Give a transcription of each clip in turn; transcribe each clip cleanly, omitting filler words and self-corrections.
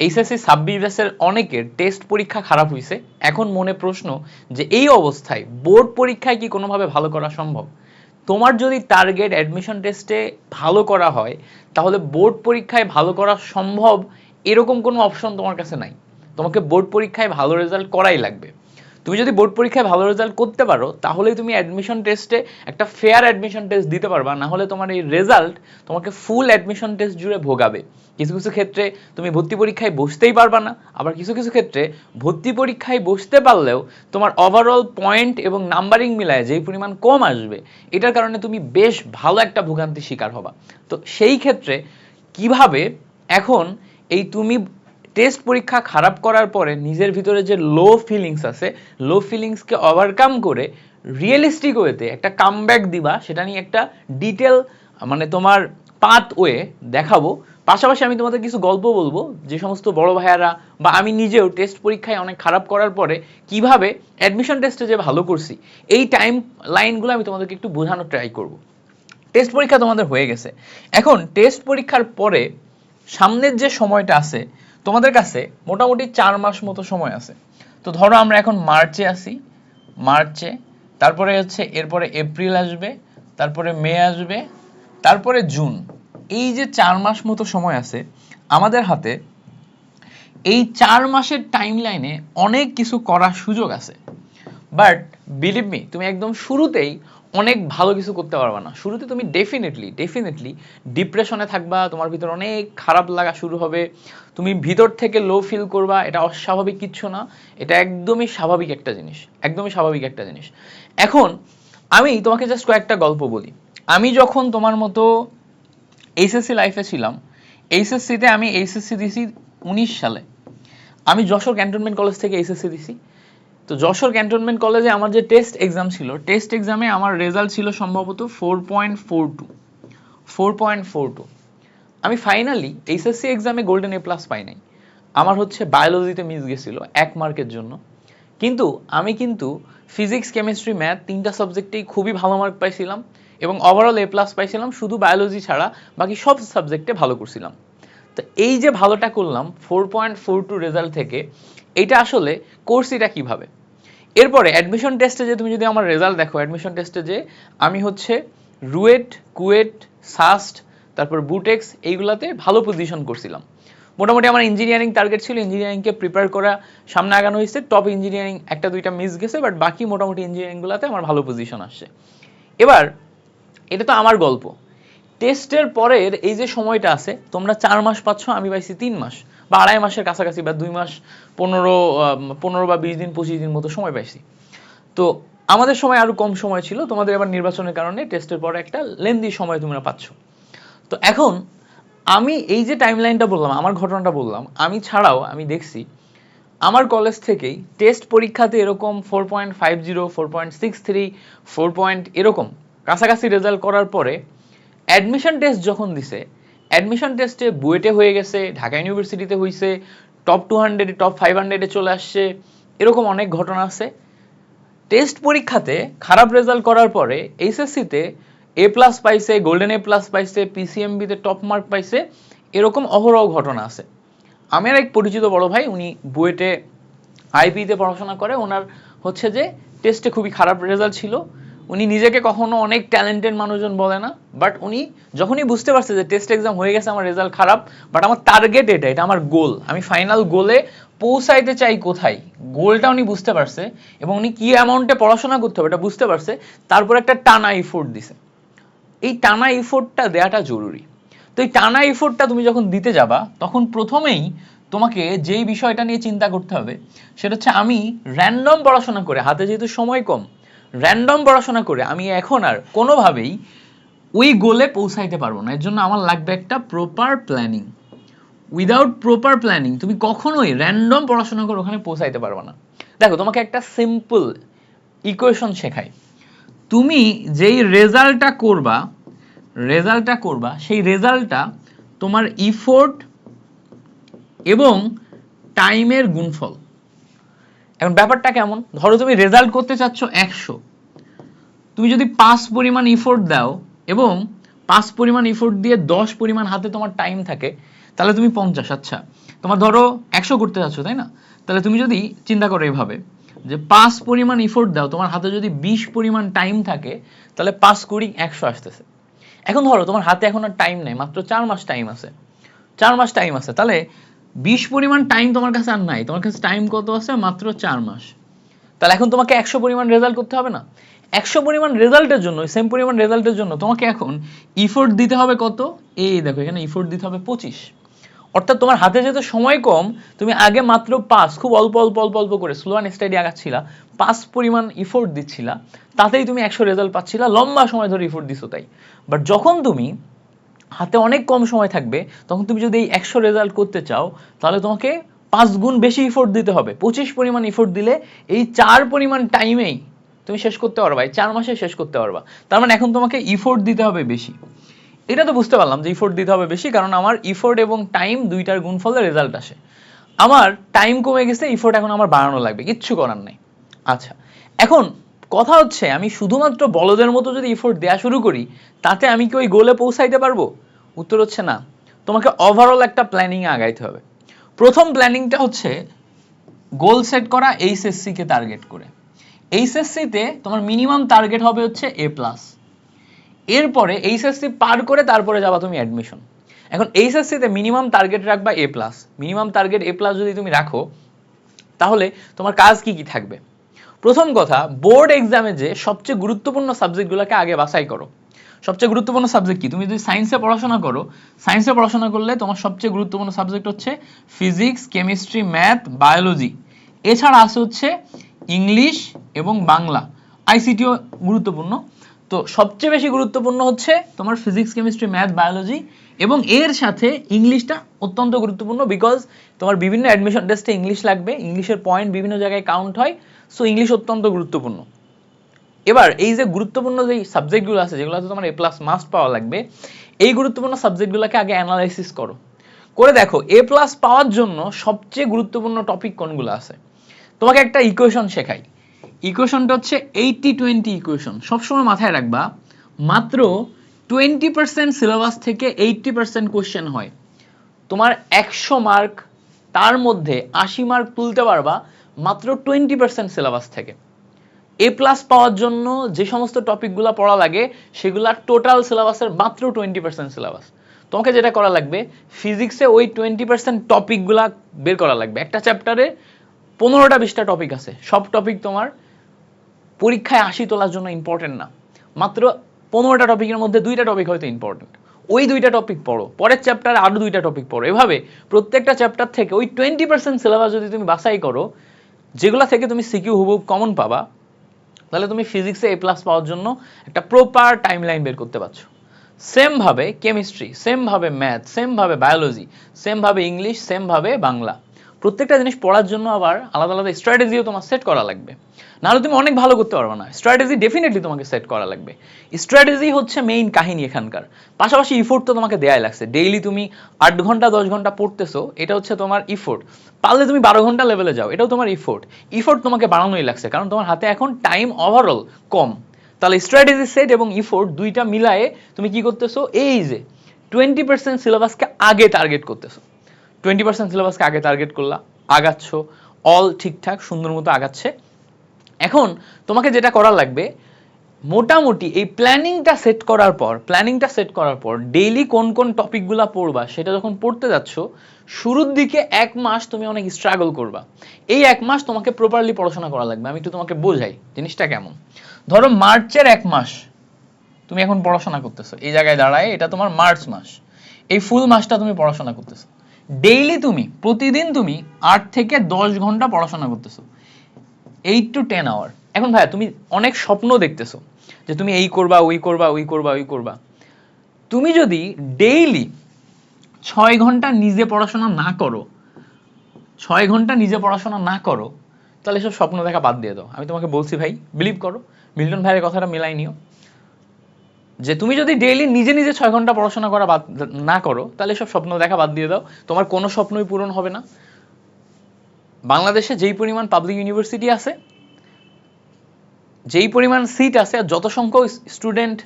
HSC সাব-বিভাগের অনেকের test পরীক্ষা খারাপ হয়েছে। এখন মনে প্রশ্ন যে এই অবস্থায় বোর্ড পরীক্ষায় কি কোনোভাবে ভালো করা সম্ভব? তোমার যদি টার্গেট অ্যাডমিশন টেস্টে ভালো করা হয়, তাহলে বোর্ড পরীক্ষায় ভালো করা সম্ভব এরকম কোনো অপশন তোমার কাছে নাই। তোমাকে বোর্ড পরীক্ষায় ভালো রেজাল্ট করাই লাগবে। তুমি যদি বোর্ড পরীক্ষায় ভালো রেজাল্ট করতে পারো, তাহলেই তুমি অ্যাডমিশন টেস্টে একটা ফেয়ার অ্যাডমিশন টেস্ট দিতে পারবা। না হলে তোমার এই রেজাল্ট তোমাকে ফুল অ্যাডমিশন টেস্ট জুড়ে ভোগাবে। কিছু কিছু ক্ষেত্রে তুমি ভর্তি পরীক্ষায় বসতেই পারবা না, আবার কিছু কিছু ক্ষেত্রে ভর্তি পরীক্ষায় বসতে পারলেও তোমার ওভারঅল পয়েন্ট এবং নাম্বারিং মিলায় যেই পরিমাণ কম আসবে, এটার কারণে তুমি বেশ ভালো একটা ভোগান্তির শিকার হবা। তো সেই ক্ষেত্রে কিভাবে এখন এই তুমি টেস্ট পরীক্ষা খারাপ করার পরে নিজের ভিতরে যে লো ফিলিংস আছে, লো ফিলিংসকে ওভারকাম করে রিয়েলিস্টিক ওয়েতে একটা কামব্যাক দিবা, সেটা নিয়ে একটা ডিটেল মানে তোমার পাথ ওয়ে দেখাবো। পাশাপাশি আমি তোমাদের কিছু গল্প বলবো যে সমস্ত বড় ভাইয়ারা বা আমি নিজেও টেস্ট পরীক্ষায় অনেক খারাপ করার পরে কিভাবে অ্যাডমিশন টেস্টে যে ভালো করছি, এই টাইম লাইনগুলো আমি তোমাদেরকে একটু বোঝানোর ট্রাই করব। টেস্ট পরীক্ষা তোমাদের হয়ে গেছে। এখন টেস্ট পরীক্ষার পরে সামনের যে সময়টা আছে তোমাদের কাছে মোটামুটি 4 মাস মতো সময় আছে। তো ধরো আমরা এখন মার্চে আসি, মার্চে, তারপরে হচ্ছে এরপরে এপ্রিল আসবে, তারপরে মে আসবে, তারপরে জুন। এই যে 4 মাস মতো সময় আছে আমাদের হাতে, এই 4 মাসের টাইম লাইনে অনেক কিছু করার সুযোগ আছে। বাট বিলিভ মি, তুমি একদম শুরুতেই অনেক ভালো কিছু করতে পারবে না। শুরুতে তুমি ডেফিনেটলি ডিপ্রেশনে থাকবা, তোমার ভিতর অনেক খারাপ লাগা শুরু হবে, তুমি ভিতর থেকে লো ফিল করবা। এটা অস্বাভাবিক কিচ্ছু না, এটা একদমই স্বাভাবিক একটা জিনিস, একদমই স্বাভাবিক একটা জিনিস। এখন আমি তোমাকে জাস্ট কয়েকটা গল্প বলি। আমি যখন তোমার মতো এইচএসসি লাইফে ছিলাম, এইচএসসিতে আমি এইচএসসি দিছি 19 সালে। আমি যশোর ক্যান্টনমেন্ট কলেজ থেকে এইচএসসি দিছি। তো যশোর ক্যান্টনমেন্ট কলেজে আমার যে টেস্ট এক্সাম ছিল, টেস্ট এক্সামে আমার রেজাল্ট ছিল সম্ভবত 4.42। আমি ফাইনালি এইচএসসি এক্সামে গোল্ডেন এ প্লাস পাই নাই। আমার হচ্ছে বায়োলজিতে মিস গেছিল 1 মার্কের জন্য। কিন্তু আমি ফিজিক্স, কেমিস্ট্রি, ম্যাথ 3টা সাবজেক্টেই খুবই ভালো মার্ক পাইছিলাম এবং ওভারঅল এ প্লাস পাইছিলাম। শুধু বায়োলজি ছাড়া বাকি সব সাবজেক্টে ভালো করছিলাম। তো এই যে ভালোটা করলাম 4.42 রেজাল্ট থেকে, এইটা আসলে করছিটা কিভাবে? এরপরে অ্যাডমিশন টেস্টে যে তুমি যদি আমার রেজাল্ট দেখো, অ্যাডমিশন টেস্টে যে আমি হচ্ছে রুয়েট, কুয়েট, সাস্ট, তারপর বুটেক্স, এইগুলাতে ভালো পজিশন করছিলাম। মোটামুটি আমার ইঞ্জিনিয়ারিং টার্গেট ছিল, ইঞ্জিনিয়ারিংকে প্রিপেয়ার করা সামনে আগানো হয়েছে। টপ ইঞ্জিনিয়ারিং একটা দুইটা মিস গেছে, বাট বাকি মোটামুটি ইঞ্জিনিয়ারিংগুলোতে আমার ভালো পজিশন আসছে। এবার এটা তো আমার গল্প। টেস্টের পরের এই যে সময়টা আছে, তোমরা 4 মাস পাচ্ছ, আমি পাইছি 3 মাস বা 2.5 মাসের কাছাকাছি, বা 2 মাস 15 বা 20 দিন 25 দিন মতো সময় পাইছি। তো আমাদের সময় আরো কম সময় ছিল, তোমাদের এবার নির্বাচনের কারণে টেস্টের পরে একটা লেন্দি সময় তোমরা পাচ্ছ। তো এখন আমি এই যে টাইম লাইনটা বললাম, আমার ঘটনাটা বললাম, আমি ছাড়াও আমি দেখছি আমার কলেজ থেকেই টেস্ট পরীক্ষাতে এরকম 4.50, 4.63, 4 এরকম কাছাকাছি রেজাল্ট করার পরে অ্যাডমিশন টেস্ট যখন দিছে, অ্যাডমিশন টেস্টে বুয়েটে হয়ে গেছে, ঢাকা ইউনিভার্সিটিতে হয়েছে, টপ 200, টপ 500 চলে আসছে, এরকম অনেক ঘটনা আছে। টেস্ট পরীক্ষাতে খারাপ রেজাল্ট করার পরে এইচএসসিতে এ প্লাস পাইছে, গোল্ডেন এ প্লাস পাইছে, পিসিএমবিতে টপ মার্ক পাইছে, এরকম অহরহ ঘটনা আছে। আমার এক পরিচিত বড় ভাই, উনি বুয়েটে আইপিতে পড়াশোনা করে, ওনার হচ্ছে যে টেস্টে খুবই খারাপ রেজাল্ট ছিল। উনি নিজেকে কখনো অনেক ট্যালেন্টেড মানুষজন বলে না, বাট উনি যখনই বুঝতে পারছে যে টেস্ট এক্সাম হয়ে গেছে, আমার রেজাল্ট খারাপ, বাট আমার টার্গেট এটা, এটা আমার গোল, আমি ফাইনাল গোলে পৌঁছাইতে চাই কোথায়, গোলটা উনি বুঝতে পারছে এবং উনি কি অ্যামাউন্টে পড়াশোনা করতে হবে এটা বুঝতে পারছে। তারপর একটা টানা এফোর্ট দিছে। এই টানা এফোর্টটা দেওয়াটা জরুরি। তো এই টানা এফোর্টটা তুমি যখন দিতে যাবা, তখন প্রথমেই তোমাকে যেই বিষয়টা নিয়ে চিন্তা করতে হবে সেটা হচ্ছে, আমি র্যান্ডম পড়াশোনা করে, হাতে যেহেতু সময় কম, র্যান্ডম পড়াশোনা করে আমি এখন আর কোনোভাবেই ওই গোলে পৌঁছাইতে পারবো না। এর জন্য আমার লাগবে একটা proper planning. Without proper planning তুমি কখনোই র্যান্ডম পড়াশোনা করে ওখানে পৌঁছাইতে পারবে না। দেখো, তোমাকে একটা সিম্পল ইকুয়েশন শেখাই। তুমি যেই রেজাল্টটা করবা সেই রেজাল্টটা তোমার ইফোর্ট এবং টাইমের গুণফল। এখন ব্যাপারটা কেমন, ধরো তুমি রেজাল্ট করতে চাচ্ছ 100, তুমি যদি 5 পরিমাণ ইফোর্ট দাও এবং 5 পরিমাণ ইফোর্ট দিয়ে 10 পরিমাণ হাতে তোমার টাইম থাকে, তাহলে তুমি 50। আচ্ছা, তোমার ধরো 100 করতে যাচ্ছ, তাই না? তাহলে তুমি যদি চিন্তা করো এভাবে যে 5 পরিমাণ ইফোর্ট দাও, তোমার হাতে যদি 20 পরিমাণ টাইম থাকে, তাহলে 5 কুড়ি 100 আসতেছে। এখন ধরো তোমার হাতে এখন আর টাইম নেই, মাত্র 4 মাস টাইম আছে, 4 মাস টাইম আছে, তাহলে 20 পরিমাণ টাইম তোমার কাছে আর নাই, তোমার কাছে টাইম কত আছে? মাত্র 4 মাস। তাহলে এখন তোমাকে 100 পরিমাণ রেজাল্ট করতে হবে না? 100 পরিমাণ রেজাল্টের জন্য, সেম পরিমাণ রেজাল্টের জন্য তোমাকে এখন ইফোর্ট দিতে হবে কত? এই দেখো এখানে ইফোর্ট দিতে হবে 25। অর্থাৎ তোমার হাতে যেহেতু সময় কম, তুমি আগে মাত্র 5, খুব অল্প অল্প অল্প অল্প করে স্লো অ্যান্ড স্টাডি আগাচ্ছিলা, 5 পরিমাণ ইফোর্ট দিচ্ছিলা, তাতেই তুমি 100 রেজাল্ট পাচ্ছিলা, লম্বা সময় ধরে ইফোর্ট দিছো তাই। বাট যখন তুমি হাতে অনেক কম সময় থাকবে, তখন তুমি যদি এই 100 রেজাল্ট করতে চাও, তাহলে তোমাকে 5 গুণ বেশি ইফোর্ট দিতে হবে। 25 পরিমাণ ইফোর্ট দিলে এই 4 পরিমাণ টাইমেই তুমি শেষ করতে পারবা, এই 4 মাসে শেষ করতে পারবা। তার মানে এখন তোমাকে ইফোর্ট দিতে হবে বেশি। এটা তো বুঝতে পারলাম যে ইফোর্ট দিতে হবে বেশি, কারণ আমার ইফোর্ট এবং টাইম দুইটার গুণফলে রেজাল্ট আসে। আমার টাইম কমে গেছে, ইফোর্ট এখন আমার বাড়ানো লাগবে, কিচ্ছু করার নাই। আচ্ছা, এখন কথা হচ্ছে আমি শুধুমাত্র বলদের মতো যদি ইফোর্ট দেওয়া শুরু করি, তাতে আমি কি ওই গোলে পৌঁছাইতে পারবো? উত্তর হচ্ছে না। তোমাকে ওভারঅল একটা প্ল্যানিং এ আগাইতে হবে। প্রথম প্ল্যানিংটা হচ্ছে গোল সেট করা এইচএসসি কে টার্গেট করে। এইচএসসি তে তোমার মিনিমাম টার্গেট হবে হচ্ছে এ প্লাস। এরপরে এইচএসসি পার করে তারপরে যাবা তুমি অ্যাডমিশন। এখন এইচএসসি তে মিনিমাম টার্গেট রাখবা এ প্লাস। মিনিমাম টার্গেট এ প্লাস যদি তুমি রাখো, তাহলে তোমার কাজ কি কি থাকবে? প্রথম কথা, বোর্ড এক্সামে যে সবচেয়ে গুরুত্বপূর্ণ সাবজেক্টগুলোকে আগে বাছাই করো। সবচেয়ে গুরুত্বপূর্ণ সাবজেক্ট কি? তুমি যদি সায়েন্সে পড়াশোনা করো, সায়েন্সে পড়াশোনা করলে তোমার সবচেয়ে গুরুত্বপূর্ণ সাবজেক্ট হচ্ছে ফিজিক্স, কেমিস্ট্রি, ম্যাথ, বায়োলজি। এছাড়া আছে হচ্ছে ইংলিশ এবং বাংলা। আইসিটিও গুরুত্বপূর্ণ। তো সবচেয়ে বেশি গুরুত্বপূর্ণ হচ্ছে তোমার ফিজিক্স, কেমিস্ট্রি, ম্যাথ, বায়োলজি, এবং এর সাথে ইংলিশটা অত্যন্ত গুরুত্বপূর্ণ, বিকজ তোমার বিভিন্ন অ্যাডমিশন টেস্টে ইংলিশ লাগবে, ইংলিশের পয়েন্ট বিভিন্ন জায়গায় কাউন্ট হয়, সো ইংলিশ অত্যন্ত গুরুত্বপূর্ণ। এবার এই যে গুরুত্বপূর্ণ যে সাবজেক্টগুলো আছে, যেগুলোতে তোমার এ প্লাস মাস্ট পাওয়া লাগবে, এই গুরুত্বপূর্ণ সাবজেক্টগুলোকে আগে অ্যানালাইসিস করো, করে দেখো এ প্লাস পাওয়ার জন্য সবচেয়ে গুরুত্বপূর্ণ টপিক কোনগুলো আছে। তোমাকে একটা ইকুয়েশন শেখাই। ইকুয়েশনটা হচ্ছে 80-20 ইকুয়েশন। সবসময় মাথায় রাখবা, মাত্র 20% সিলেবাস থেকে 80% কোশ্চেন হয়। তোমার 100 মার্ক, তার মধ্যে 80 মার্ক তুলতে পারবা মাত্র 20% সিলেবাস থেকে। এ প্লাস পাওয়ার জন্য যে সমস্ত টপিকগুলো পড়া লাগে, সেগুলা টোটাল সিলেবাসের মাত্র 20% সিলেবাস। তোমাকে যেটা করা লাগবে, ফিজিক্সে ওই 20% টপিকগুলা বের করা লাগবে। একটা চ্যাপ্টারে 15টা-20টা টপিক আছে, সব টপিক তোমার পরীক্ষায় 80 তোলার জন্য ইম্পর্টেন্ট না। মাত্র 15টা টপিকের মধ্যে 2টা টপিক হয়তো ইম্পর্টেন্ট, ওই 2টা টপিক পড়ো, পরের চ্যাপ্টারে আরো 2টা টপিক পড়ো। এভাবে প্রত্যেকটা চ্যাপ্টার থেকে ওই 20% সিলেবাস যদি তুমি বাছাই করো, যেগুলা থেকে তুমি সিকিউ হুবহুব কমন পাবা, তাহলে তুমি ফিজিক্সে এ প্লাস পাওয়ার জন্য একটা প্রপার টাইমলাইন বের করতে পারছো। সেম ভাবে কেমিস্ট্রি, সেম ভাবে ম্যাথ, সেম ভাবে বায়োলজি, সেম ভাবে ইংলিশ, সেম ভাবে বাংলা। প্রত্যেকটা জিনিস পড়ার জন্য আবার আলাদা আলাদা স্ট্র্যাটেজিও তোমার সেট করা লাগবে, নাহলে তুমি অনেক ভালো করতে পারবে না। স্ট্র্যাটেজি ডেফিনেটলি তোমাকে সেট করা লাগবে। স্ট্র্যাটেজি হচ্ছে মেইন কাহিনী এখানকার। পাশাপাশি ইফোর্ট তো তোমাকে দেয়াই লাগছে। ডেইলি তুমি 8 ঘন্টা 10 ঘন্টা পড়তেছো, এটা হচ্ছে তোমার ইফোর্ট। পারলে তুমি 12 ঘন্টা লেভেলে যাও, এটাও তোমার ইফোর্ট। ইফোর্ট তোমাকে বাড়ানোই লাগছে, কারণ তোমার হাতে এখন টাইম ওভারঅল কম। তাহলে স্ট্র্যাটেজি সেট এবং ইফোর্ট দুইটা মিলায়ে তুমি কি করতেছো, এই যে 20% সিলেবাসকে আগে টার্গেট করতেছো। 20% সিলেবাসকে আগে টার্গেট করলা, আগাচ্ছ, অল ঠিকঠাক সুন্দর মতো আগাচ্ছে। এখন তোমাকে যেটা করা লাগবে, মোটামুটি এই প্ল্যানিংটা সেট করার পর ডেইলি কোন কোন টপিকগুলো পড়বা, সেটা যখন পড়তে যাচ্ছ, শুরুর দিকে 1 মাস তুমি অনেক স্ট্রাগল করবা। এই 1 মাস তোমাকে প্রপারলি পড়াশোনা করা লাগবে। আমি একটু তোমাকে বোঝাই জিনিসটা কেমন। ধরো মার্চের 1 মাস তুমি এখন পড়াশোনা করতেছো, এই জায়গায় দাঁড়ায় এটা তোমার মার্চ মাস। এই ফুল মাসটা তুমি পড়াশোনা করতেছো। ডেইলি তুমি প্রতিদিন তুমি 8 থেকে 10 ঘন্টা পড়াশোনা করতেছো, 8 to 10 আওয়ার। এখন ভাইয়া তুমি অনেক স্বপ্ন দেখতেছো যে তুমি এই করবা, ওই করবা, ওই করবা, ওই করবা। তুমি যদি ডেইলি 6 ঘন্টা নিজে পড়াশোনা না করো, 6 ঘন্টা নিজে পড়াশোনা না করো, তাহলে সব স্বপ্ন দেখা বাদ দিয়ে দাও। আমি তোমাকে বলছি ভাই, বিলিভ করো, মিল্টন ভাইয়ের কথাটা মিলাই নিও, যে তুমি যদি ডেইলি নিজে নিজে 6 ঘন্টা পড়াশোনা করা বাদ না করো, তাহলে সব স্বপ্ন দেখা বাদ দিয়ে দাও। তোমার কোনো স্বপ্নই পূরণ হবে না। বাংলাদেশে যেই পরিমাণ পাবলিক ইউনিভার্সিটি আছে, যেই পরিমাণ সিট আছে, আর যত সংখ্যক স্টুডেন্ট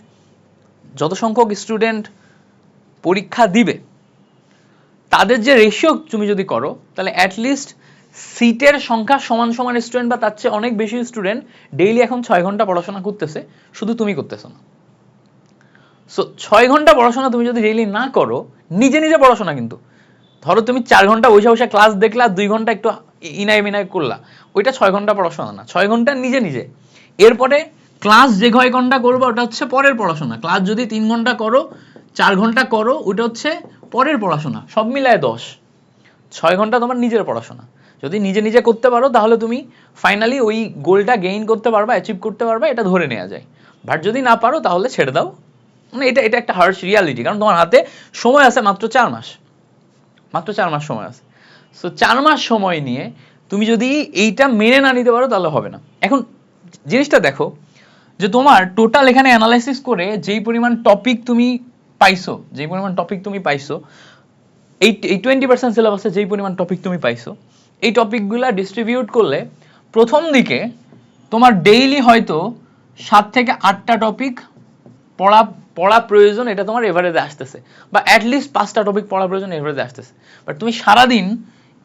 যত সংখ্যক স্টুডেন্ট পরীক্ষা দিবে তাদের যে রেশিও তুমি যদি করো, তাহলে অ্যাটলিস্ট সিটের সংখ্যা সমান সমান স্টুডেন্ট বা তার চেয়ে অনেক বেশি স্টুডেন্ট ডেইলি এখন 6 ঘন্টা পড়াশোনা করতেছে, শুধু তুমি করতেছো না। সো 6 ঘন্টা পড়াশোনা তুমি যদি ডেইলি না করো, নিজে নিজে পড়াশোনা, কিন্তু ধরো তুমি 4 ঘন্টা বসে বসে ক্লাস দেখলা, 2 ঘন্টা একটু ইনাই মিনাই করলা, ওইটা 6 ঘন্টা পড়াশোনা না, 6 ঘন্টা নিজে নিজে। এরপরে ক্লাস যে কয় ঘন্টা করবো ওটা হচ্ছে পরের পড়াশোনা। ক্লাস যদি 3 ঘন্টা করো, 4 ঘন্টা করো, ওটা হচ্ছে পরের পড়াশোনা, সব মিলায় 10। 6 ঘন্টা তোমার নিজের পড়াশোনা। যদি নিজে নিজে করতে পারো তাহলে তুমি ফাইনালি ওই গোলটা গেইন করতে পারবা, অ্যাচিভ করতে পারবা, এটা ধরে নেওয়া যায়। বাট যদি না পারো তাহলে ছেড়ে দাও, মানে এটা এটা একটা হার্শ রিয়ালিটি, কারণ তোমার হাতে সময় আছে মাত্র 4 মাস, মাত্র 4 মাস সময় আছে। সো 4 মাস সময় নিয়ে তুমি যদি এইটা মেনে না নিতে পারো তাহলে হবে না। এখন জিনিসটা দেখো যে তোমার টোটাল এখানে অ্যানালাইসিস করে যেই পরিমাণ টপিক তুমি পাইছো, যেই পরিমাণ টপিক তুমি পাইছো, এই 20% সিলেবাসে যেই পরিমাণ টপিক তুমি পাইছো, এই টপিকগুলো ডিস্ট্রিবিউট করলে প্রথম দিকে তোমার ডেইলি হয়তো 7 থেকে 8টা টপিক পড়া পড়া প্রয়োজন, এটা তোমার এভারেজে আসতেছে, বা অ্যাটলিস্ট 5টা টপিক পড়া প্রয়োজন এভারেজে আসতেছে। বাট তুমি সারাদিন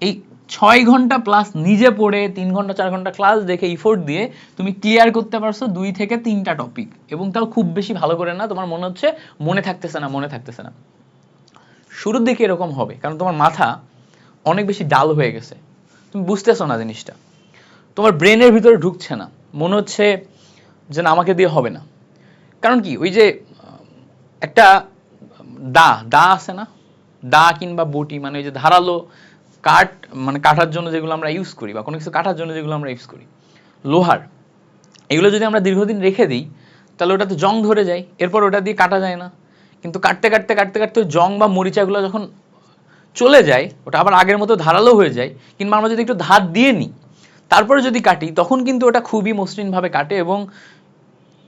এই 6 ঘন্টা প্লাস নিজে পড়ে 3 ঘন্টা 4 ঘন্টা ক্লাস দেখে ইফোর্ট দিয়ে তুমি ক্লিয়ার করতে পারছো 2 থেকে 3টা টপিক, এবং তাও খুব বেশি ভালো করে না, তোমার মনে হচ্ছে মনে থাকতেছে না, মনে থাকতেছে না। শুরুর দিকে এরকম হবে, কারণ তোমার মাথা অনেক বেশি ডাল হয়ে গেছে, তুমি বুঝতেছো না জিনিসটা, তোমার ব্রেনের ভিতরে ঢুকছে না, মনে হচ্ছে যে না আমাকে দিয়ে হবে না। কারণ কি, ওই যে একটা দা দা আছে না, দা কিংবা বটি, মানে ওই যে ধারালো কাঠ, মানে কাটার জন্য যেগুলো আমরা ইউজ করি, বা কোনো কিছু কাটার জন্য যেগুলো আমরা ইউজ করি, লোহার, এগুলো যদি আমরা দীর্ঘদিন রেখে দিই তাহলে ওটাতে জং ধরে যায়, এরপর ওটা দিয়ে কাটা যায় না। কিন্তু কাটতে কাটতে কাটতে কাটতে জং বা মরিচাগুলো যখন চলে যায়, ওটা আবার আগের মতো ধারালো হয়ে যায়, কিংবা আমরা যদি একটু ধার দিয়ে নিই তারপরে যদি কাটি, তখন কিন্তু ওটা খুবই মসৃণভাবে কাটে এবং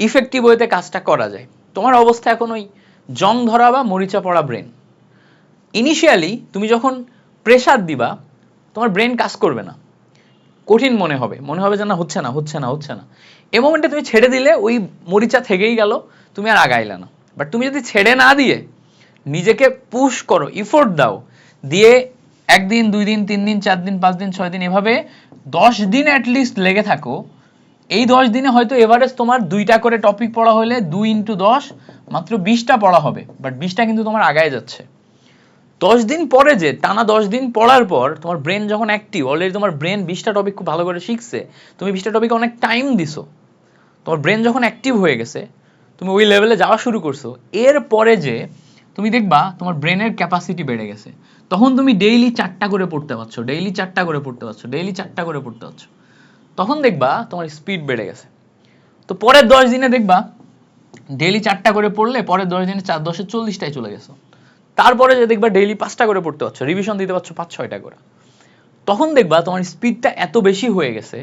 ইফেক্টিভ ওয়েতে কাজটা করা যায়। তোমার অবস্থা এখন ওই জং ধরা বা মরিচা পড়া ব্রেন। ইনিশিয়ালি তুমি যখন প্রেসার দিবা, তোমার ব্রেন কাজ করবে না, কঠিন মনে হবে, মনে হবে যে না হচ্ছে না হচ্ছে না হচ্ছে না। এই মোমেন্টে তুমি ছেড়ে দিলে ওই মরিচা থেকেই গেল, তুমি আর আগাইলে না। বাট তুমি যদি ছেড়ে না দিয়ে নিজেকে পুশ করো, ইফোর্ট দাও, দিয়ে 1 দিন 2 দিন 3 দিন 4 দিন 5 দিন 6 দিন এভাবে 10 দিন অ্যাটলিস্ট লেগে থাকো, এই 10 দিনে হয়তো এভারেজ তোমার 2টা করে টপিক পড়া হলে 2 × 10 মাত্র 20টা পড়া হবে, বাট 20টা কিন্তু তোমার আগায় যাচ্ছে। 10 দিন পরে যে টানা 10 দিন পড়ার পর তোমার ব্রেন যখন অ্যাক্টিভ, অলরেডি তোমার ব্রেন 20টা টপিক খুব ভালো করে শিখছে, তুমি 20টা টপিকে অনেক টাইম দিছো, তোমার ব্রেন যখন অ্যাক্টিভ হয়ে গেছে, তুমি ওই লেভেলে যাওয়া শুরু করছো, এর পরে যে তুমি দেখবা তোমার ব্রেনের ক্যাপাসিটি বেড়ে গেছে, তখন তুমি ডেইলি 4টা করে পড়তে পারছো, ডেইলি 4টা করে পড়তে পারছো, ডেইলি 4টা করে পড়তে পারছো, তখন দেখবা তোমার স্পিড বেড়ে গেছে। তো পরের 10 দিনে দেখবা ডেইলি 4টা করে পড়লে পরের 10 দিনে 4 10 40টায় চলে গেছো। তারপরে যে দেখবা ডেইলি 5টা করে পড়তে পারছো, রিভিশন দিতে পারছো 5-6টা করে, তখন দেখবা তোমার স্পিডটা এত বেশি হয়ে গেছে,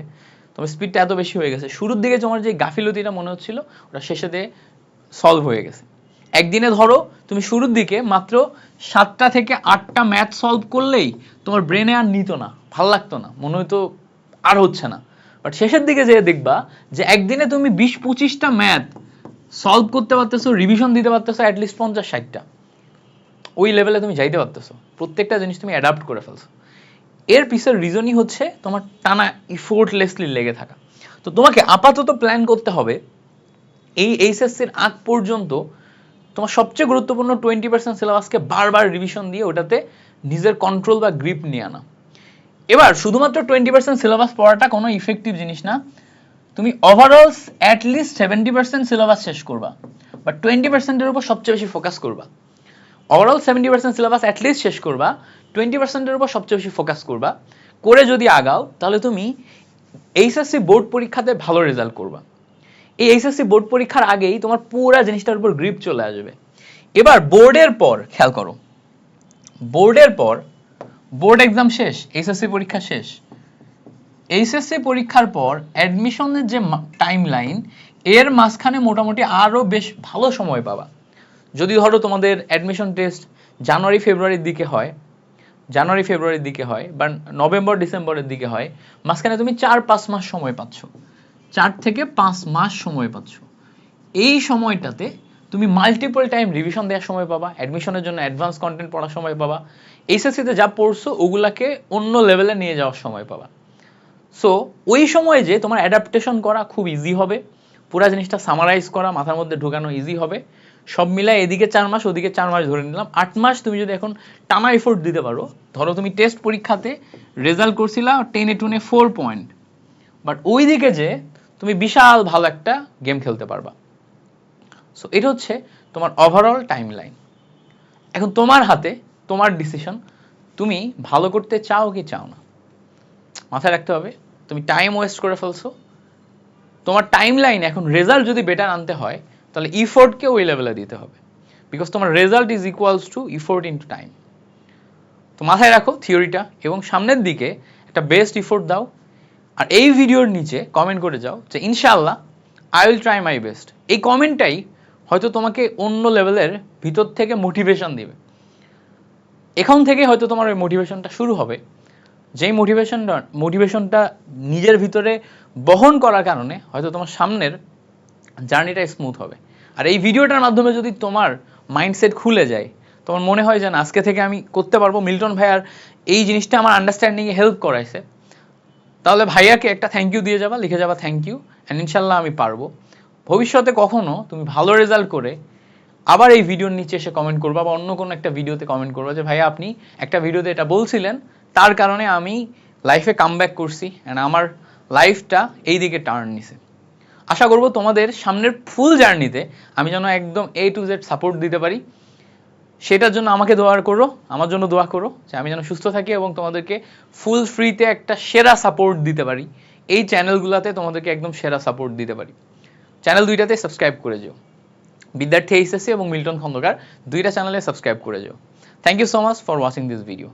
তোমার স্পিডটা এত বেশি হয়ে গেছে, শুরুর দিকে তোমার যে গাফিলতিটা মনে হচ্ছিল ওটা শেষেতে সলভ হয়ে গেছে। একদিনে ধরো তুমি শুরুর দিকে মাত্র 7টা থেকে 8টা ম্যাথ সলভ করলেই তোমার ব্রেনে আর নিত না, ভাল লাগতো না, মনে হতো আর হচ্ছে না। বাট শেষের দিকে যেয়ে দেখবা যে একদিনে তুমি 20-25টা ম্যাথ সলভ করতে পারতেছো, রিভিশন দিতে পারতেছো অ্যাটলিস্ট 50-60টা, ওই লেভেলে তুমি যাইতে পারতেছো, প্রত্যেকটা জিনিস তুমি অ্যাডাপ্ট করে ফেলছো। এর পিছের রিজনই হচ্ছে তোমার টানা ইফোর্টলেসলি লেগে থাকা। তো তোমাকে আপাতত প্ল্যান করতে হবে এই এইচএসসির আগ পর্যন্ত তোমার সবচেয়ে গুরুত্বপূর্ণ 20% সিলেবাসকে বারবার রিভিশন দিয়ে ওটাতে নিজের কন্ট্রোল বা গ্রিপ নিয়ে আনা। এবার শুধুমাত্র 20% সিলেবাস পড়াটা কোনো ইফেক্টিভ জিনিস না, তুমি ওভারঅল অ্যাটলিস্ট 70% সিলেবাস শেষ করবা, বাট 20%-এর উপর সবচেয়ে বেশি ফোকাস করবা। ওভারঅল 70% সিলেবাস অ্যাটলিস্ট শেষ করবা, 20%-এর উপর সবচেয়ে বেশি ফোকাস করবা, করে যদি আগাও তাহলে তুমি এইচএসসি বোর্ড পরীক্ষাতে ভালো রেজাল্ট করবা। এই এইচএসসি বোর্ড পরীক্ষার আগেই তোমার পুরো জিনিসটার উপর গ্রিপ চলে আসবে। এবার বোর্ডের পর খেয়াল করো, বোর্ডের পর বোর্ড এক্সাম শেষ, এইচএসসি পরীক্ষা শেষ, এইচএসসি পরীক্ষার পর অ্যাডমিশনের যে টাইম লাইন, এর মাঝখানে মোটামুটি আরো বেশ ভালো সময় পাবা। যদি ধরো তোমাদের অ্যাডমিশন টেস্ট জানুয়ারি ফেব্রুয়ারির দিকে হয়, জানুয়ারি ফেব্রুয়ারির দিকে হয়, বা নভেম্বর ডিসেম্বরের দিকে হয়, মাঝখানে তুমি 4-5 মাস সময় পাচ্ছ, 4 থেকে 5 মাস সময় পাচ্ছ। এই সময়টাতে তুমি মাল্টিপল টাইম রিভিশন দেওয়ার সময় পাবা, অ্যাডমিশনের জন্য অ্যাডভান্স কন্টেন্ট পড়ার সময় পাবা, এইচএসসিতে যা পড়ছো ওগুলাকে অন্য লেভেলে নিয়ে যাওয়ার সময় পাবা। সো ওই সময় যে তোমার অ্যাডাপ্টেশন করা খুব ইজি হবে, পুরা জিনিসটা সামারাইজ করা মাথার মধ্যে ঢোকানো ইজি হবে। সব মিলায় এদিকে 4 মাস ওদিকে 4 মাস ধরে নিলাম, 8 মাস তুমি যদি এখন টানা এফোর্ট দিতে পারো, ধরো তুমি টেস্ট পরীক্ষাতে রেজাল্ট করছিলা 10-এ 4 পয়েন্ট, বাট ওই দিকে যে তুমি বিশাল ভালো একটা গেম খেলতে পারবা। সো এটা হচ্ছে তোমার ওভারঅল টাইম লাইন। এখন তোমার হাতে, তোমার ডিসিশন, তুমি ভালো করতে চাও কি চাও না। মাথায় রাখতে হবে তুমি টাইম ওয়েস্ট করে ফেলছো, তোমার টাইম লাইন এখন রেজাল্ট যদি বেটার আনতে হয় তাহলে ইফোর্টকে ওই লেভেলে দিতে হবে, বিকজ তোমার result is equals to effort into time. তো মাথায় রাখো থিওরিটা এবং সামনের দিকে একটা বেস্ট ইফোর্ট দাও, আর এই ভিডিওর নিচে কমেন্ট করে যাও যে ইনশাআল্লাহ I will try my best. এই কমেন্টটাই হয়তো তোমাকে অন্য লেভেলের ভিতর থেকে মোটিভেশন দিবে। এখন থেকে হয়তো তোমার ওই মোটিভেশনটা শুরু হবে, যেই মোটিভেশনটা নিজের ভিতরে বহন করার কারণে হয়তো তোমার সামনের জার্নিটা স্মুথ হবে। আর এই ভিডিওটার মাধ্যমে যদি তোমার মাইন্ডসেট খুলে যায়, তোমার মনে হয় যে না আজকে থেকে আমি করতে পারবো, মিল্টন ভাইয়ার এই জিনিসটা আমার আন্ডারস্ট্যান্ডিংয়ে হেল্প করাইছে, তাহলে ভাইয়াকে একটা থ্যাংক ইউ দিয়ে যাবা, লিখে যাবা থ্যাংক ইউ অ্যান্ড ইনশাল্লাহ আমি পারবো। ভবিষ্যতে কখনো তুমি ভালো রেজাল্ট করে আবার এই ভিডিওর নিচে এসে কমেন্ট করবা বা অন্য কোনো একটা ভিডিওতে কমেন্ট করবা যে ভাইয়া আপনি একটা ভিডিওতে এটা বলছিলেন, তার কারণে আমি লাইফে কামব্যাক করছি অ্যান্ড আমার লাইফটা এই দিকে টার্ন নিছে। আশা করব তোমাদের সামনের ফুল জার্নিতে আমি যেন একদম A to Z সাপোর্ট দিতে পারি। সেটার জন্য আমাকে দোয়া করো, আমার জন্য দোয়া করো যে আমি যেন সুস্থ থাকি এবং তোমাদেরকে ফুল ফ্রিতে একটা সেরা সাপোর্ট দিতে পারি, এই চ্যানেলগুলোতে তোমাদেরকে একদম সেরা সাপোর্ট দিতে পারি। চ্যানেল দুইটাতে সাবস্ক্রাইব করে যেও, বিদ্যার্থী এইচএসসি এবং মিল্টন খন্দকার দুইটা চ্যানেলে সাবস্ক্রাইব করে যেও। Thank you so much for watching this video.